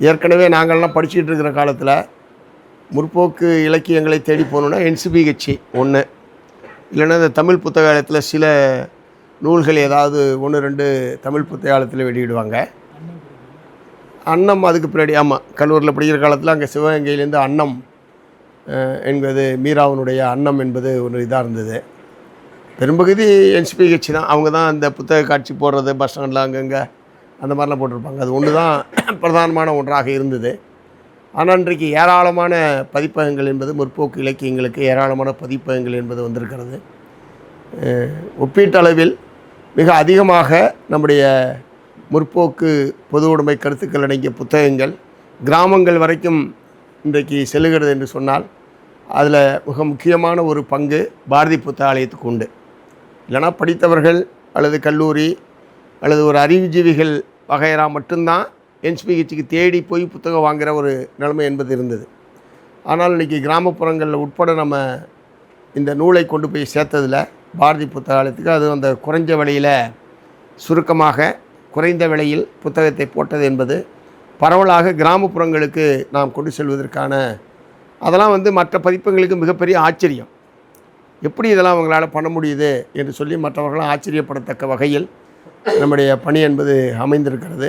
ஏற்கனவே நாங்கள்லாம் படிச்சுக்கிட்டு இருக்கிற காலத்தில் முற்போக்கு இலக்கியங்களை தேடி போகணுன்னா என்சிபிஹெச்சி ஒன்று, இல்லைன்னா இந்த தமிழ் புத்தகாலயத்தில் சில நூல்கள் ஏதாவது 1-2 தமிழ் புத்தகாலயத்தில் வெளியிடுவாங்க. அன்னம் அதுக்கு பின்னாடி, ஆமாம், கல்லூரியில் படிக்கிற காலத்தில் அங்கே சிவகங்கையிலேருந்து அன்னம் என்பது மீராவினுடைய அன்னம் என்பது ஒரு இதாக இருந்தது. பெரும்பகுதி என்சிபிஹெச்சி தான். அவங்க தான் அந்த புத்தக காட்சி போடுறது, பஸ் ஸ்டாண்டில் அங்கங்கே அந்த மாதிரிலாம் போட்டிருப்பாங்க. அது ஒன்று தான் பிரதானமான ஒன்றாக இருந்தது. ஆனால் இன்றைக்கு ஏராளமான பதிப்பகங்கள் என்பது, முற்போக்கு இலக்கியங்களுக்கு ஏராளமான பதிப்பகங்கள் என்பது வந்திருக்கிறது. ஒப்பீட்டளவில் மிக அதிகமாக நம்முடைய முற்போக்கு பொது உடைமை கருத்துக்கள் அடங்கிய புத்தகங்கள் கிராமங்கள் வரைக்கும் இன்றைக்கு செல்லுகிறது என்று சொன்னால் அதில் மிக முக்கியமான ஒரு பங்கு பாரதி புத்தகாலயத்துக்கு உண்டு. இல்லைனா படித்தவர்கள் அல்லது கல்லூரி அல்லது ஒரு அறிவுஜீவிகள் வகையரா மட்டும்தான் என்சிபிஹெச்சிக்கு தேடி போய் புத்தகம் வாங்குகிற ஒரு நிலைமை என்பது இருந்தது. ஆனால் இன்றைக்கி கிராமப்புறங்களில் உட்பட நம்ம இந்த நூலை கொண்டு போய் சேர்த்ததில் பாரதி புத்தகாலயத்துக்கு அது அந்த குறைஞ்ச விலையில், சுருக்கமாக குறைந்த விலையில் புத்தகத்தை போட்டது என்பது பரவலாக கிராமப்புறங்களுக்கு நாம் கொண்டு செல்வதற்கான, அதெல்லாம் மற்ற பதிப்பங்களுக்கு மிகப்பெரிய ஆச்சரியம். எப்படி இதெல்லாம் அவங்களால் பண்ண முடியுது என்று சொல்லி மற்றவர்களாம் ஆச்சரியப்படத்தக்க வகையில் நம்முடைய பணி என்பது அமைந்திருக்கிறது.